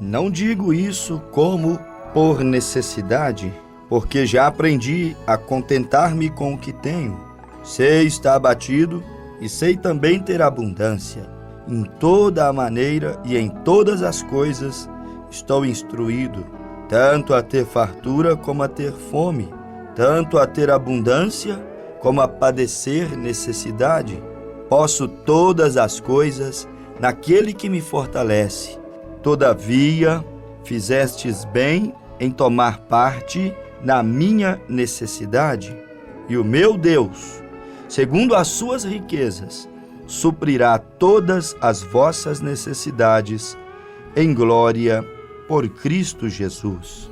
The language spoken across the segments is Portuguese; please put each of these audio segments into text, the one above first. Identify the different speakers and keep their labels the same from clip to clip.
Speaker 1: Não digo isso como por necessidade, porque já aprendi a contentar-me com o que tenho. Sei estar abatido e sei também ter abundância. Em toda a maneira e em todas as coisas estou instruído, tanto a ter fartura como a ter fome, tanto a ter abundância como a padecer necessidade. Posso todas as coisas naquele que me fortalece. Todavia, fizestes bem em tomar parte na minha necessidade, e o meu Deus, segundo as suas riquezas, suprirá todas as vossas necessidades em glória por Cristo Jesus.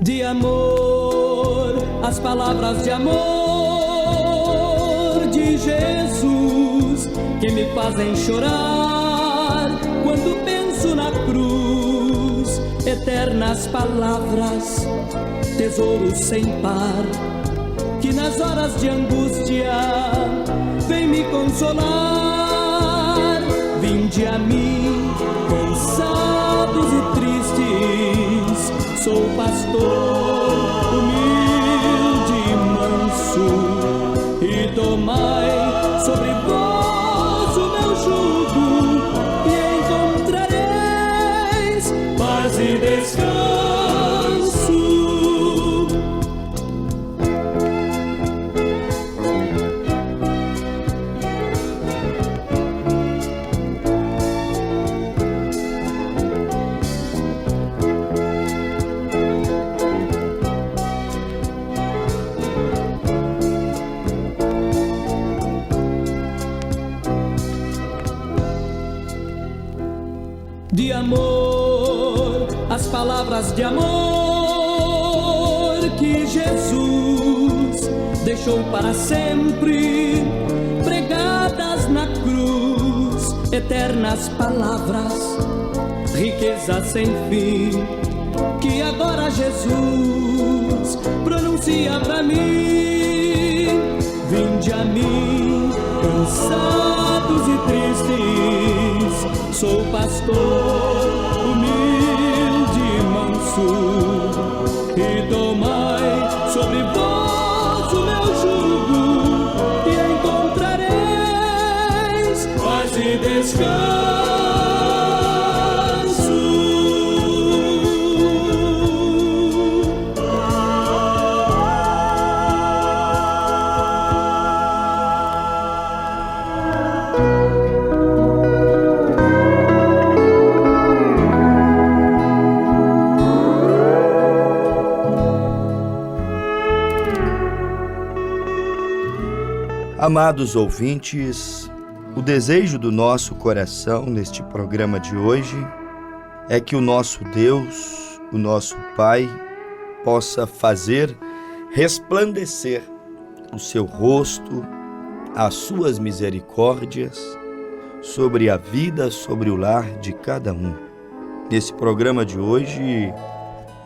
Speaker 2: De amor, as palavras de amor de Jesus que me fazem chorar quando penso na cruz. Eternas palavras, tesouro sem par, que nas horas de angústia vem me consolar. Vinde a mim, cansados e tristes, sou pastor humilde e manso, e tomai sobre vós o meu jugo, e encontrareis paz e descanso. De amor, as palavras de amor que Jesus deixou para sempre pregadas na cruz. Eternas palavras, riqueza sem fim, que agora Jesus pronuncia para mim. Vinde a mim, cansados e tristes, sou pastor humilde e manso, e tomai sobre vós o meu jugo, e encontrareis paz e descanso.
Speaker 1: Amados ouvintes, o desejo do nosso coração neste programa de hoje é que o nosso Deus, o nosso Pai, possa fazer resplandecer o seu rosto, as suas misericórdias sobre a vida, sobre o lar de cada um. Nesse programa de hoje,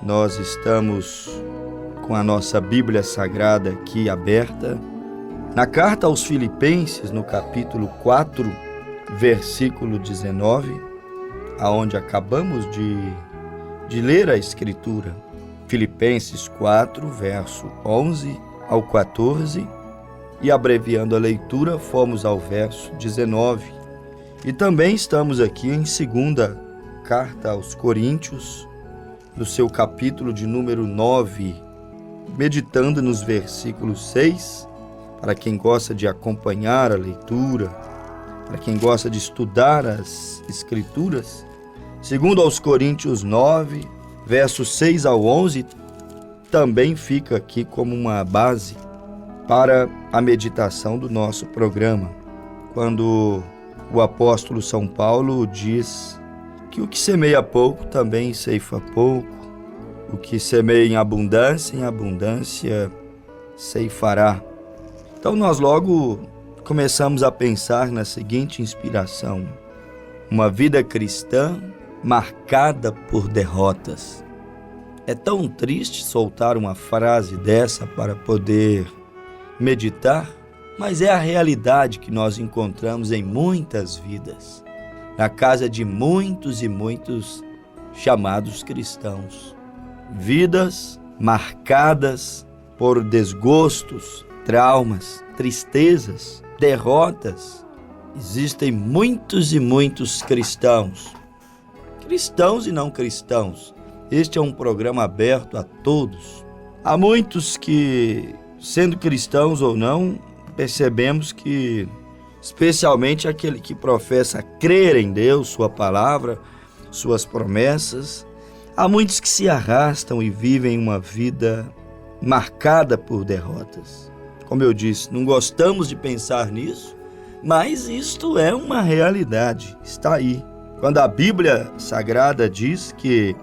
Speaker 1: nós estamos com a nossa Bíblia Sagrada aqui aberta, na carta aos Filipenses, no capítulo 4, versículo 19, aonde acabamos de ler a Escritura. Filipenses 4, verso 11 ao 14, e abreviando a leitura, fomos ao verso 19. E também estamos aqui em 2ª carta aos Coríntios, no seu capítulo de número 9, meditando nos versículos 6, para quem gosta de acompanhar a leitura, para quem gosta de estudar as Escrituras. Segundo aos Coríntios 9, versos 6 ao 11, também fica aqui como uma base para a meditação do nosso programa, quando o apóstolo São Paulo diz que o que semeia pouco também ceifa pouco, o que semeia em abundância ceifará. Então nós logo começamos a pensar na seguinte inspiração: uma vida cristã marcada por derrotas. É tão triste soltar uma frase dessa para poder meditar, mas é a realidade que nós encontramos em muitas vidas, na casa de muitos e muitos chamados cristãos. Vidas marcadas por desgostos, traumas, tristezas, derrotas. Existem muitos e muitos cristãos e não cristãos. Este é um programa aberto a todos. Há muitos que, sendo cristãos ou não, percebemos que, especialmente aquele que professa crer em Deus, sua palavra, suas promessas, há muitos que se arrastam e vivem uma vida marcada por derrotas. Como eu disse, não gostamos de pensar nisso, mas isto é uma realidade, está aí. Quando a Bíblia Sagrada diz que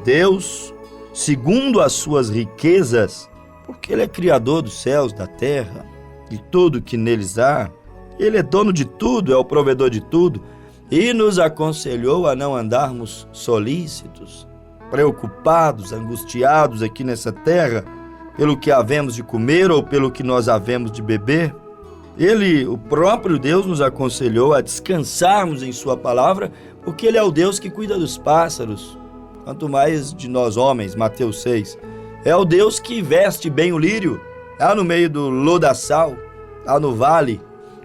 Speaker 1: Deus, segundo as suas riquezas, porque Ele é Criador dos céus, da terra, de tudo que neles há, Ele é dono de tudo, é o provedor de tudo, e nos aconselhou a não andarmos solícitos, preocupados, angustiados aqui nessa terra, pelo que havemos de comer ou pelo que nós havemos de beber. Ele, o próprio Deus, nos aconselhou a descansarmos em sua palavra, porque Ele é o Deus que cuida dos pássaros, quanto mais de nós homens. Mateus 6. É o Deus que veste bem o lírio, lá no meio do lodaçal, lá no vale,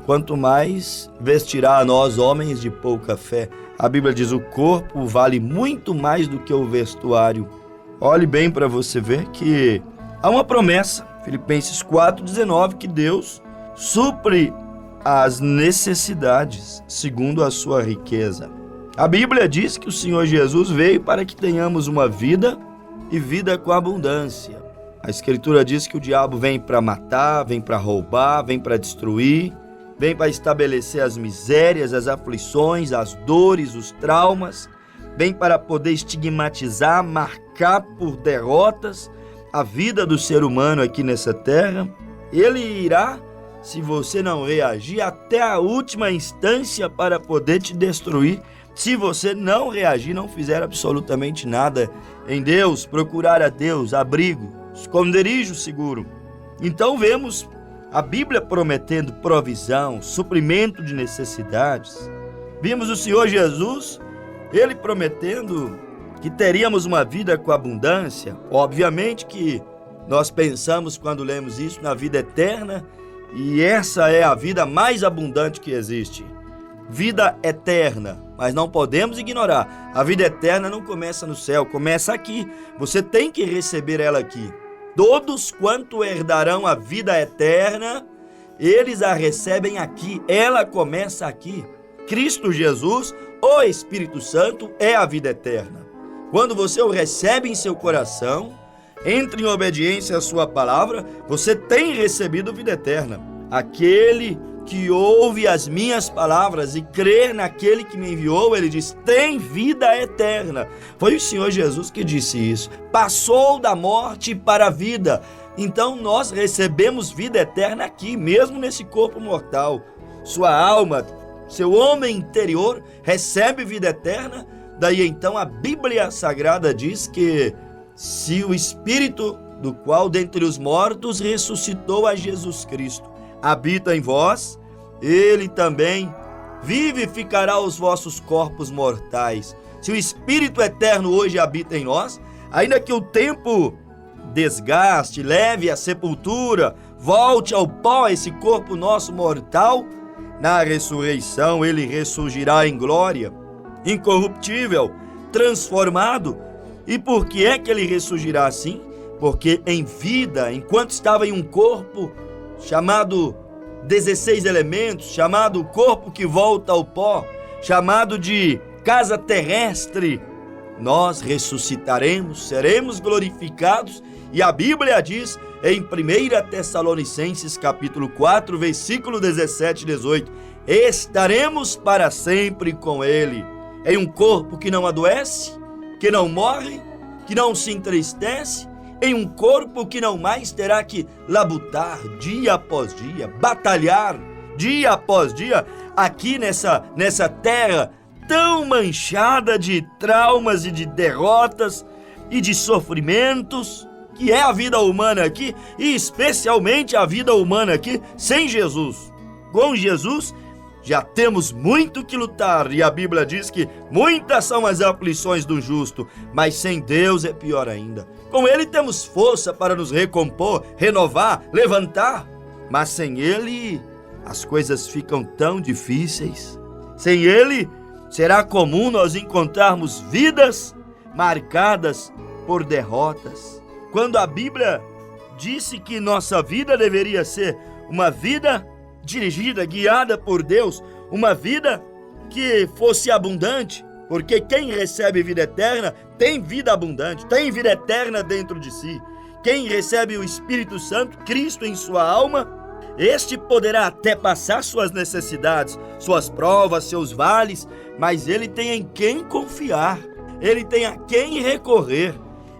Speaker 1: quanto mais vestirá a nós homens de pouca fé. A Bíblia diz: o corpo vale muito mais do que o vestuário. Olhe bem para você ver que há uma promessa, Filipenses 4,19, que Deus supre as necessidades segundo a sua riqueza. A Bíblia diz que o Senhor Jesus veio para que tenhamos uma vida e vida com abundância. A Escritura diz que o diabo vem para matar, vem para roubar, vem para destruir, vem para estabelecer as misérias, as aflições, as dores, os traumas, vem para poder estigmatizar, marcar por derrotas a vida do ser humano aqui nessa terra. Ele irá, se você não reagir, até a última instância para poder te destruir. Se você não reagir, não fizer absolutamente nada em Deus, procurar a Deus, abrigo, esconderijo seguro. Então vemos a Bíblia prometendo provisão, suprimento de necessidades. Vimos o Senhor Jesus, Ele prometendo que teríamos uma vida com abundância. Obviamente que nós pensamos, quando lemos isso, na vida eterna, e essa é a vida mais abundante que existe. Vida eterna, mas não podemos ignorar. A vida eterna não começa no céu, começa aqui. Você tem que receber ela aqui. Todos quanto herdarão a vida eterna, eles a recebem aqui. Ela começa aqui. Cristo Jesus, o Espírito Santo, é a vida eterna. Quando você o recebe em seu coração, entre em obediência à sua palavra, você tem recebido vida eterna. Aquele que ouve as minhas palavras e crer naquele que me enviou, ele diz, tem vida eterna. Foi o Senhor Jesus que disse isso. Passou da morte para a vida. Então nós recebemos vida eterna aqui, mesmo nesse corpo mortal. Sua alma, seu homem interior recebe vida eterna. Daí então a Bíblia Sagrada diz que se o Espírito do qual dentre os mortos ressuscitou a Jesus Cristo habita em vós, Ele também vivificará os vossos corpos mortais. Se o Espírito eterno hoje habita em nós, ainda que o tempo desgaste, leve à sepultura, volte ao pó esse corpo nosso mortal, na ressurreição Ele ressurgirá em glória, incorruptível, transformado. E por que é que Ele ressurgirá assim? Porque em vida, enquanto estava em um corpo chamado 16 elementos, chamado corpo que volta ao pó, chamado de casa terrestre, nós ressuscitaremos, seremos glorificados, e a Bíblia diz em 1 Tessalonicenses capítulo 4, versículo 17 e 18, estaremos para sempre com Ele, em um corpo que não adoece, que não morre, que não se entristece, em um corpo que não mais terá que labutar dia após dia, batalhar dia após dia, aqui nessa terra tão manchada de traumas e de derrotas e de sofrimentos, que é a vida humana aqui, e especialmente a vida humana aqui sem Jesus. Com Jesus, já temos muito que lutar, e a Bíblia diz que muitas são as aflições do justo, mas sem Deus é pior ainda. Com Ele temos força para nos recompor, renovar, levantar, mas sem Ele as coisas ficam tão difíceis. Sem Ele será comum nós encontrarmos vidas marcadas por derrotas. Quando a Bíblia disse que nossa vida deveria ser uma vida dirigida, guiada por Deus, uma vida que fosse abundante, porque quem recebe vida eterna tem vida abundante, tem vida eterna dentro de si. Quem recebe o Espírito Santo, Cristo em sua alma, este poderá até passar suas necessidades, suas provas, seus vales, mas ele tem em quem confiar, ele tem a quem recorrer.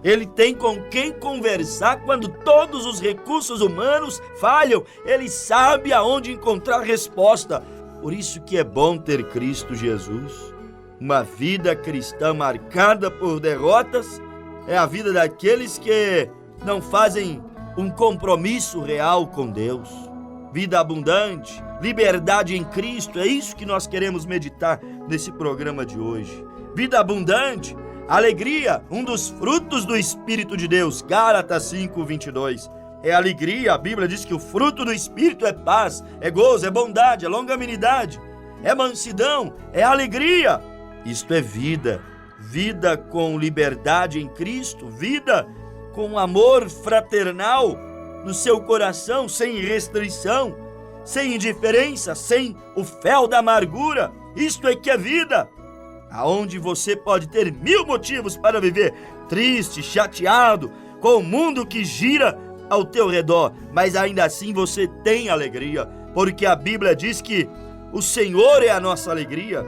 Speaker 1: Ele tem com quem conversar quando todos os recursos humanos falham. Ele sabe aonde encontrar resposta. Por isso que é bom ter Cristo Jesus. Uma vida cristã marcada por derrotas é a vida daqueles que não fazem um compromisso real com Deus. Vida abundante, liberdade em Cristo, é isso que nós queremos meditar nesse programa de hoje. Vida abundante, alegria, um dos frutos do Espírito de Deus, Gálatas 5:22. É alegria, a Bíblia diz que o fruto do Espírito é paz, é gozo, é bondade, é longanimidade, é mansidão, é alegria. Isto é vida, vida com liberdade em Cristo, vida com amor fraternal no seu coração, sem restrição, sem indiferença, sem o fel da amargura. Isto é que é vida. Aonde você pode ter 1000 motivos para viver triste, chateado, com o mundo que gira ao teu redor, mas ainda assim você tem alegria, porque a Bíblia diz que o Senhor é a nossa alegria.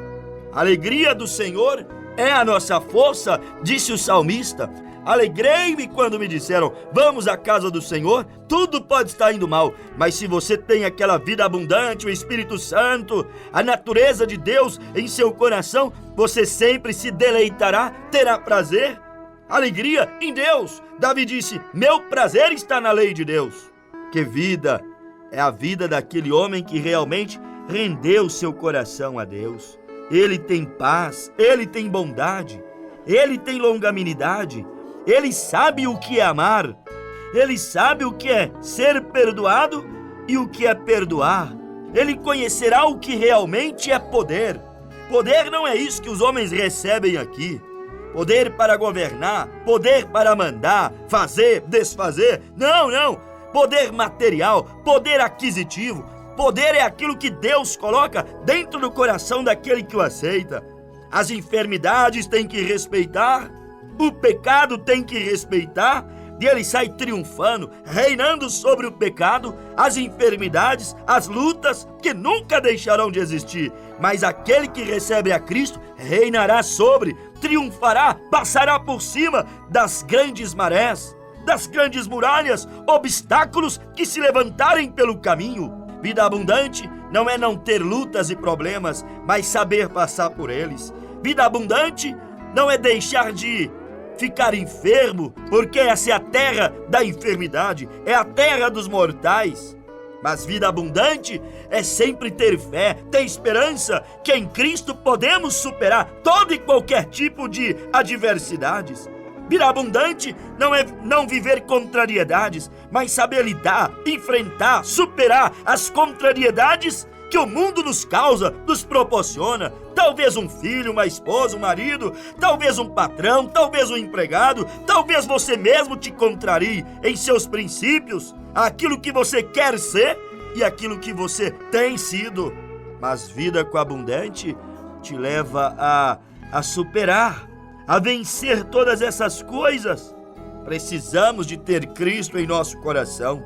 Speaker 1: A alegria do Senhor é a nossa força, disse o salmista. Alegrei-me quando me disseram, vamos à casa do Senhor. Tudo pode estar indo mal, mas se você tem aquela vida abundante, o Espírito Santo, a natureza de Deus em seu coração, você sempre se deleitará, terá prazer, alegria em Deus. Davi disse, meu prazer está na lei de Deus. Que vida é a vida daquele homem que realmente rendeu seu coração a Deus. Ele tem paz, ele tem bondade, ele tem longanimidade. Ele sabe o que é amar, ele sabe o que é ser perdoado e o que é perdoar. Ele conhecerá o que realmente é poder. Poder não é isso que os homens recebem aqui. Poder para governar, poder para mandar, fazer, desfazer. Não. Poder material, poder aquisitivo. Poder é aquilo que Deus coloca dentro do coração daquele que o aceita. As enfermidades têm que respeitar. O pecado tem que respeitar, e ele sai triunfando, reinando sobre o pecado, as enfermidades, as lutas que nunca deixarão de existir. Mas aquele que recebe a Cristo reinará sobre, triunfará, passará por cima das grandes marés, das grandes muralhas, obstáculos que se levantarem pelo caminho. Vida abundante não é não ter lutas e problemas, mas saber passar por eles. Vida abundante não é deixar de ficar enfermo, porque essa é a terra da enfermidade, é a terra dos mortais. Mas vida abundante é sempre ter fé, ter esperança que em Cristo podemos superar todo e qualquer tipo de adversidades. Vida abundante não é não viver contrariedades, mas saber lidar, enfrentar, superar as contrariedades que o mundo nos causa, nos proporciona. Talvez um filho, uma esposa, um marido, talvez um patrão, talvez um empregado, talvez você mesmo te contrarie em seus princípios, aquilo que você quer ser e aquilo que você tem sido. Mas vida com abundante te leva a superar, a vencer todas essas coisas. Precisamos de ter Cristo em nosso coração,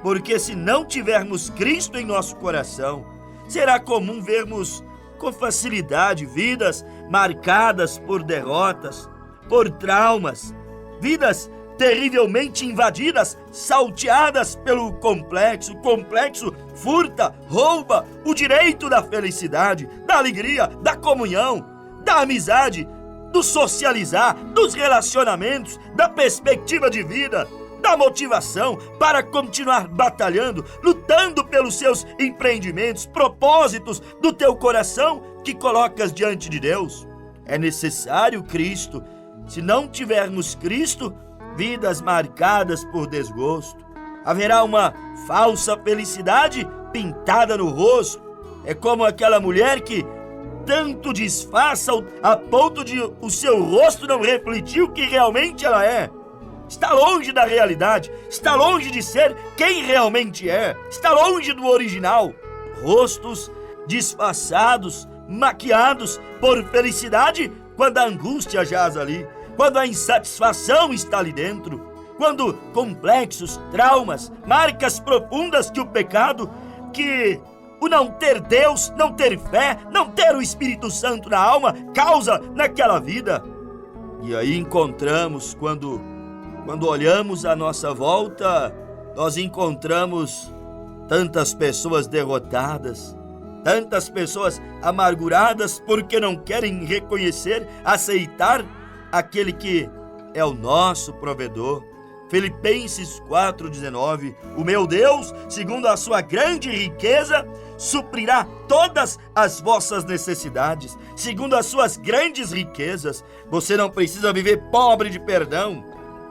Speaker 1: porque se não tivermos Cristo em nosso coração, será comum vermos com facilidade vidas marcadas por derrotas, por traumas, vidas terrivelmente invadidas, salteadas pelo complexo. O complexo furta, rouba o direito da felicidade, da alegria, da comunhão, da amizade, do socializar, dos relacionamentos, da perspectiva de vida, da motivação para continuar batalhando, lutando pelos seus empreendimentos, propósitos do teu coração que colocas diante de Deus. É necessário Cristo. Se não tivermos Cristo, vidas marcadas por desgosto. Haverá uma falsa felicidade pintada no rosto. É como aquela mulher que tanto disfarça a ponto de o seu rosto não refletir o que realmente ela é. Está longe da realidade, está longe de ser quem realmente é, está longe do original. Rostos disfarçados, maquiados por felicidade, quando a angústia jaz ali, quando a insatisfação está ali dentro, quando complexos, traumas, marcas profundas que o pecado, que o não ter Deus, não ter fé, não ter o Espírito Santo na alma, causa naquela vida. E aí encontramos, quando olhamos à nossa volta, nós encontramos tantas pessoas derrotadas, tantas pessoas amarguradas porque não querem reconhecer, aceitar aquele que é o nosso provedor. Filipenses 4,19: o meu Deus, segundo a sua grande riqueza, suprirá todas as vossas necessidades, segundo as suas grandes riquezas. Você não precisa viver pobre de perdão,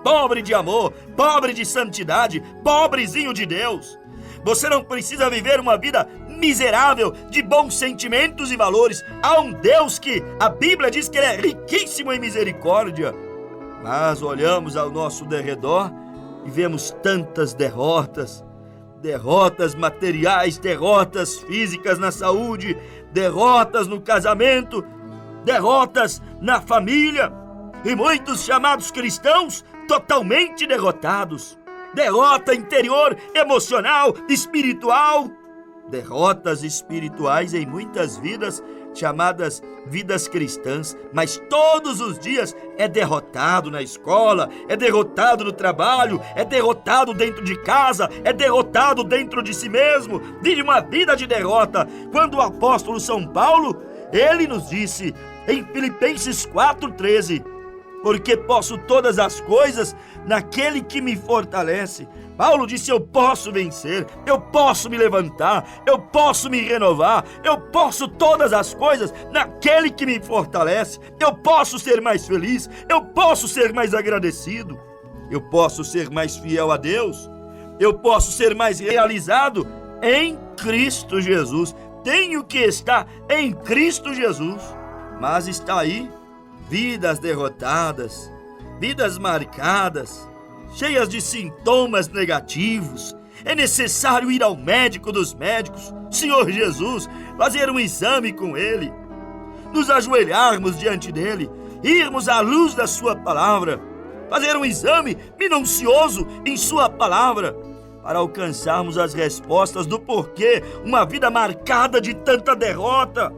Speaker 1: pobre de amor, pobre de santidade, pobrezinho de Deus. Você não precisa viver uma vida miserável de bons sentimentos e valores. Há um Deus que a Bíblia diz que Ele é riquíssimo em misericórdia. Mas olhamos ao nosso derredor e vemos tantas derrotas. Derrotas materiais, derrotas físicas na saúde, derrotas no casamento, derrotas na família. E muitos chamados cristãos totalmente derrotados. Derrota interior, emocional, espiritual. Derrotas espirituais em muitas vidas chamadas vidas cristãs, mas todos os dias é derrotado na escola, é derrotado no trabalho, é derrotado dentro de casa, é derrotado dentro de si mesmo, vive uma vida de derrota. Quando o apóstolo São Paulo, ele nos disse em Filipenses 4,13: porque posso todas as coisas naquele que me fortalece. Paulo disse: eu posso vencer, eu posso me levantar, eu posso me renovar, eu posso todas as coisas naquele que me fortalece. Eu posso ser mais feliz, eu posso ser mais agradecido, eu posso ser mais fiel a Deus, eu posso ser mais realizado em Cristo Jesus. Tenho que estar em Cristo Jesus. Mas está aí vidas derrotadas, vidas marcadas, cheias de sintomas negativos. É necessário ir ao médico dos médicos, Senhor Jesus, fazer um exame com Ele, nos ajoelharmos diante dEle, irmos à luz da Sua palavra, fazer um exame minucioso em Sua palavra, para alcançarmos as respostas do porquê uma vida marcada de tanta derrota,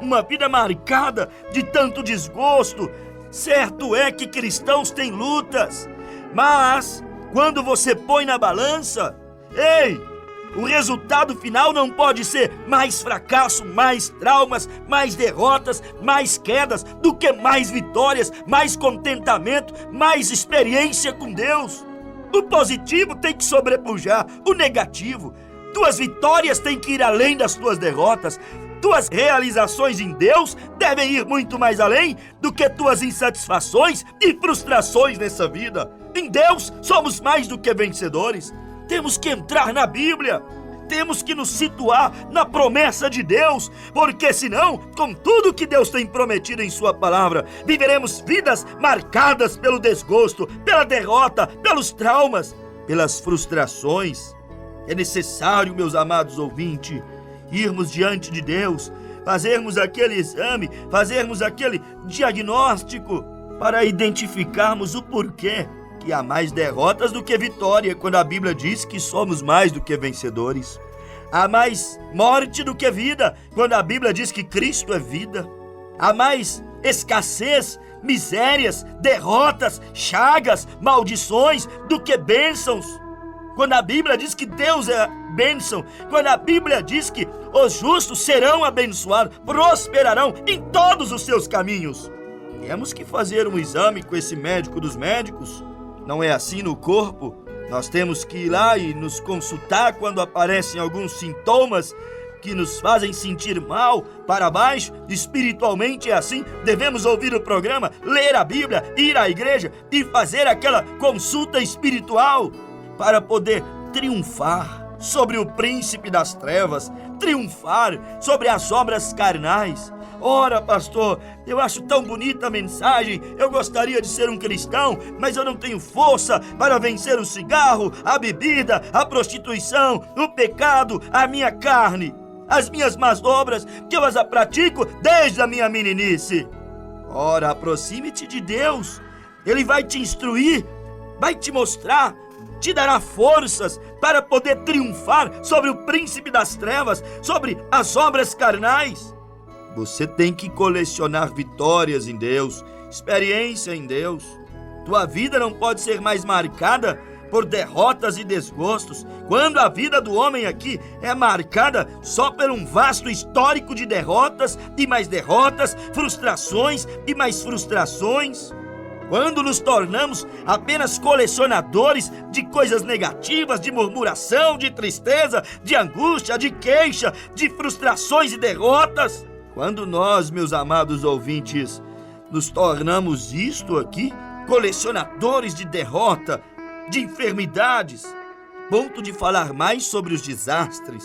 Speaker 1: uma vida marcada de tanto desgosto. Certo é que cristãos têm lutas, mas quando você põe na balança, o resultado final não pode ser mais fracasso, mais traumas, mais derrotas, mais quedas, do que mais vitórias, mais contentamento, mais experiência com Deus. O positivo tem que sobrepujar o negativo. Tuas vitórias têm que ir além das tuas derrotas. Tuas realizações em Deus devem ir muito mais além do que tuas insatisfações e frustrações nessa vida. Em Deus somos mais do que vencedores. Temos que entrar na Bíblia. Temos que nos situar na promessa de Deus, porque senão, com tudo que Deus tem prometido em Sua palavra, viveremos vidas marcadas pelo desgosto, pela derrota, pelos traumas, pelas frustrações. É necessário, meus amados ouvintes, irmos diante de Deus, fazermos aquele exame, fazermos aquele diagnóstico para identificarmos o porquê que há mais derrotas do que vitória, quando a Bíblia diz que somos mais do que vencedores. Há mais morte do que vida, quando a Bíblia diz que Cristo é vida. Há mais escassez misérias, derrotas, chagas, maldições, do que bênçãos. Quando a Bíblia diz que Deus é bênção, quando a Bíblia diz que os justos serão abençoados, prosperarão em todos os seus caminhos. Temos que fazer um exame com esse médico dos médicos. Não é assim no corpo? Nós temos que ir lá e nos consultar quando aparecem alguns sintomas que nos fazem sentir mal, para baixo. Espiritualmente é assim. Devemos ouvir o programa, ler a Bíblia, ir à igreja e fazer aquela consulta espiritual para poder triunfar sobre o príncipe das trevas, triunfar sobre as obras carnais. Ora, pastor, eu acho tão bonita a mensagem, eu gostaria de ser um cristão, mas eu não tenho força para vencer o cigarro, a bebida, a prostituição, o pecado, a minha carne, as minhas más obras, que eu as pratico desde a minha meninice. Ora, aproxime-te de Deus, Ele vai te instruir, vai te mostrar, te dará forças para poder triunfar sobre o príncipe das trevas, sobre as obras carnais. Você tem que colecionar vitórias em Deus, experiência em Deus. Tua vida não pode ser mais marcada por derrotas e desgostos, quando a vida do homem aqui é marcada só por um vasto histórico de derrotas, frustrações e mais frustrações. Quando nos tornamos apenas colecionadores de coisas negativas, de murmuração, de tristeza, de angústia, de queixa, de frustrações e derrotas. Quando nós, meus amados ouvintes, nos tornamos isto aqui, colecionadores de derrota, de enfermidades, ponto de falar mais sobre os desastres,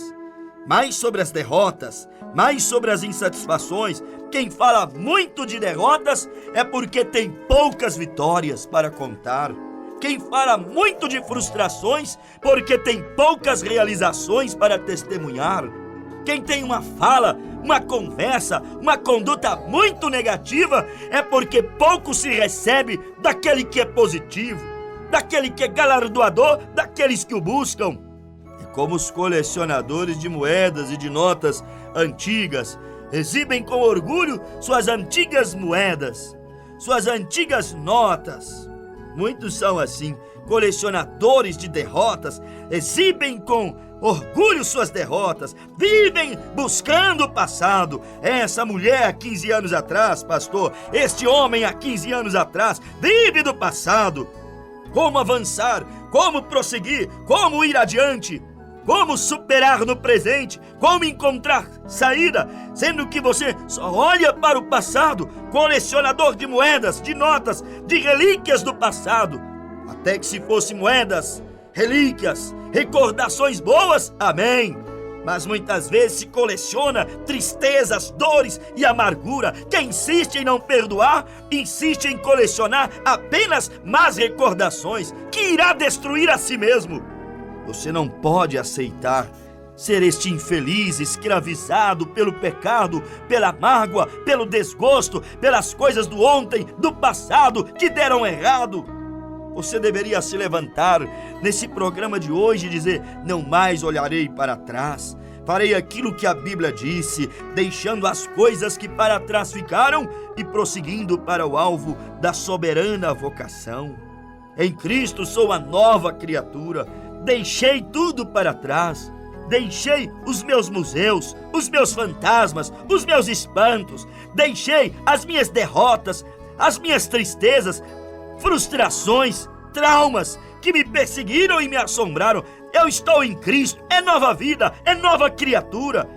Speaker 1: mais sobre as derrotas, mais sobre as insatisfações. Quem fala muito de derrotas é porque tem poucas vitórias para contar. Quem fala muito de frustrações porque tem poucas realizações para testemunhar. Quem tem uma fala, uma conversa, uma conduta muito negativa é porque pouco se recebe daquele que é positivo, daquele que é galardoador, daqueles que o buscam. É como os colecionadores de moedas e de notas antigas exibem com orgulho suas antigas moedas, suas antigas notas. Muitos são assim, colecionadores de derrotas, exibem com orgulho suas derrotas, vivem buscando o passado. Essa mulher há 15 anos atrás, pastor, este homem há 15 anos atrás, vive do passado. Como avançar, como prosseguir, como ir adiante, como superar no presente, como encontrar saída, sendo que você só olha para o passado, colecionador de moedas, de notas, de relíquias do passado. Até que se fossem moedas, relíquias, recordações boas, amém. Mas muitas vezes se coleciona tristezas, dores e amargura. Quem insiste em não perdoar, insiste em colecionar apenas más recordações, que irá destruir a si mesmo. Você não pode aceitar ser este infeliz escravizado pelo pecado, pela mágoa, pelo desgosto, pelas coisas do ontem, do passado que deram errado. Você deveria se levantar nesse programa de hoje e dizer: não mais olharei para trás, farei aquilo que a Bíblia disse, deixando as coisas que para trás ficaram e prosseguindo para o alvo da soberana vocação. Em Cristo sou a nova criatura, deixei tudo para trás, deixei os meus museus, os meus fantasmas, os meus espantos, deixei as minhas derrotas, as minhas tristezas, frustrações, traumas que me perseguiram e me assombraram. Eu estou em Cristo, é nova vida, é nova criatura.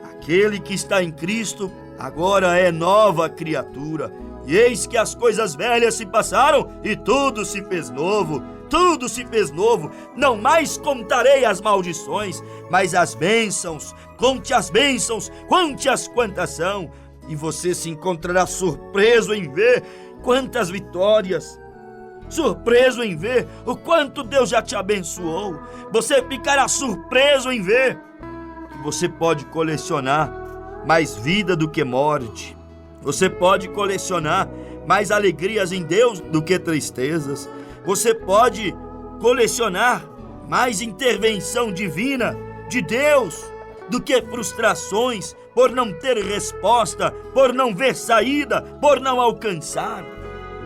Speaker 1: Aquele que está em Cristo agora é nova criatura. E eis que as coisas velhas se passaram e tudo se fez novo. Tudo se fez novo. Não mais contarei as maldições, mas as bênçãos. Conte as bênçãos, conte-as quantas são. E você se encontrará surpreso em ver quantas vitórias, surpreso em ver o quanto Deus já te abençoou. Você ficará surpreso em ver que você pode colecionar mais vida do que morte. Você pode colecionar mais alegrias em Deus do que tristezas. Você pode colecionar mais intervenção divina de Deus do que frustrações por não ter resposta, por não ver saída, por não alcançar.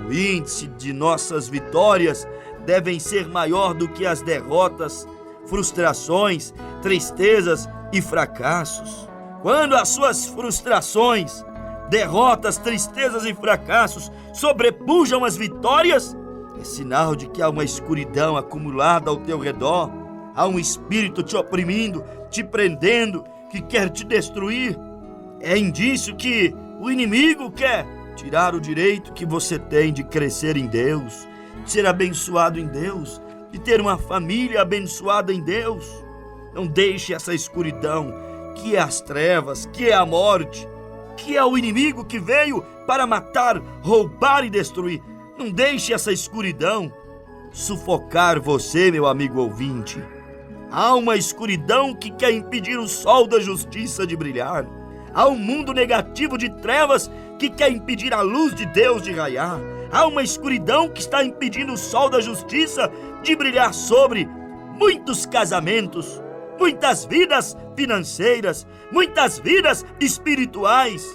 Speaker 1: O índice de nossas vitórias devem ser maior do que as derrotas, frustrações, tristezas e fracassos. Quando as suas frustrações, derrotas, tristezas e fracassos sobrepujam as vitórias, é sinal de que há uma escuridão acumulada ao teu redor, há um espírito te oprimindo, te prendendo, que quer te destruir. É indício que o inimigo quer tirar o direito que você tem de crescer em Deus, de ser abençoado em Deus, de ter uma família abençoada em Deus. Não deixe essa escuridão, que é as trevas, que é a morte, que é o inimigo que veio para matar, roubar e destruir. Não deixe essa escuridão sufocar você, meu amigo ouvinte. Há uma escuridão que quer impedir o sol da justiça de brilhar. Há um mundo negativo de trevas que quer impedir a luz de Deus de raiar. Há uma escuridão que está impedindo o sol da justiça de brilhar sobre muitos casamentos, muitas vidas financeiras, muitas vidas espirituais.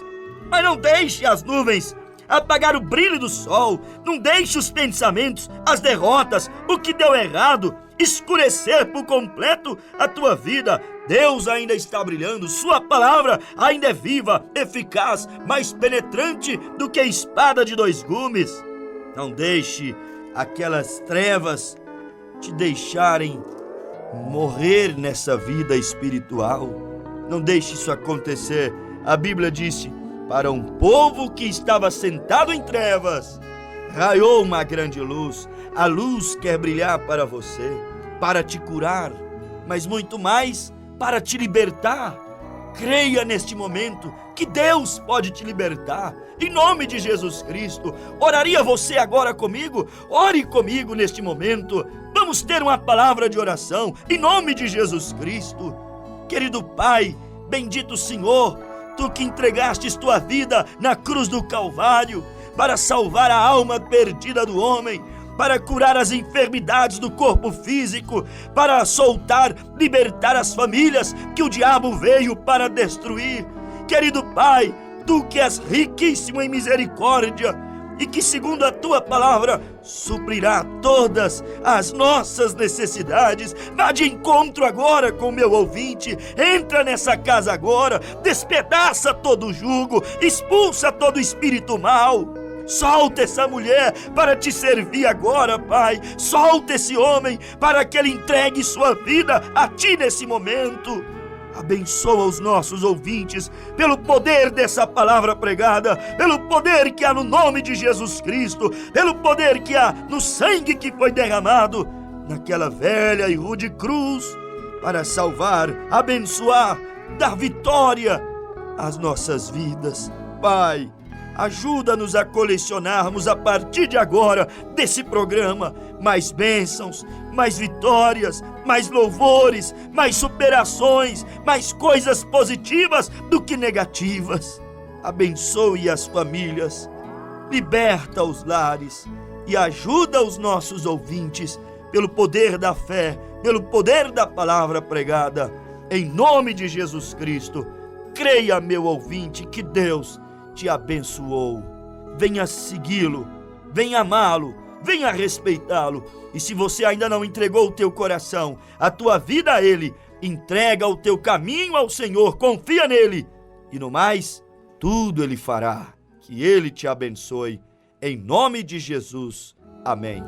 Speaker 1: Mas não deixe as nuvens apagar o brilho do sol. Não deixe os pensamentos, as derrotas, o que deu errado, escurecer por completo a tua vida. Deus ainda está brilhando, sua palavra ainda é viva, eficaz, mais penetrante do que a espada de dois gumes. Não deixe aquelas trevas te deixarem morrer nessa vida espiritual. Não deixe isso acontecer. A Bíblia disse: para um povo que estava sentado em trevas, raiou uma grande luz. A luz quer brilhar para você, para te curar, mas muito mais para te libertar. Creia neste momento que Deus pode te libertar, em nome de Jesus Cristo. Oraria você agora comigo? Ore comigo neste momento. Vamos ter uma palavra de oração, em nome de Jesus Cristo. Querido Pai, bendito Senhor, Tu que entregastes Tua vida na cruz do Calvário para salvar a alma perdida do homem, para curar as enfermidades do corpo físico, para soltar, libertar as famílias que o diabo veio para destruir. Querido Pai, Tu que és riquíssimo em misericórdia e que, segundo a Tua palavra, suprirá todas as nossas necessidades. Vá de encontro agora com o meu ouvinte. Entra nessa casa agora, despedaça todo o jugo, expulsa todo espírito mau. Solta essa mulher para te servir agora, Pai. Solta esse homem para que ele entregue sua vida a Ti nesse momento. Abençoa os nossos ouvintes pelo poder dessa palavra pregada, pelo poder que há no nome de Jesus Cristo, pelo poder que há no sangue que foi derramado naquela velha e rude cruz para salvar, abençoar, dar vitória às nossas vidas. Pai, ajuda-nos a colecionarmos a partir de agora desse programa mais bênçãos, mais vitórias, mais louvores, mais superações, mais coisas positivas do que negativas. Abençoe as famílias, liberta os lares e ajuda os nossos ouvintes pelo poder da fé, pelo poder da palavra pregada. Em nome de Jesus Cristo, creia, meu ouvinte, que Deus te abençoou. Venha segui-lo, venha amá-lo, venha respeitá-lo. E se você ainda não entregou o teu coração, a tua vida a Ele, entrega o teu caminho ao Senhor, confia nele. E no mais, tudo Ele fará. Que Ele te abençoe. Em nome de Jesus. Amém.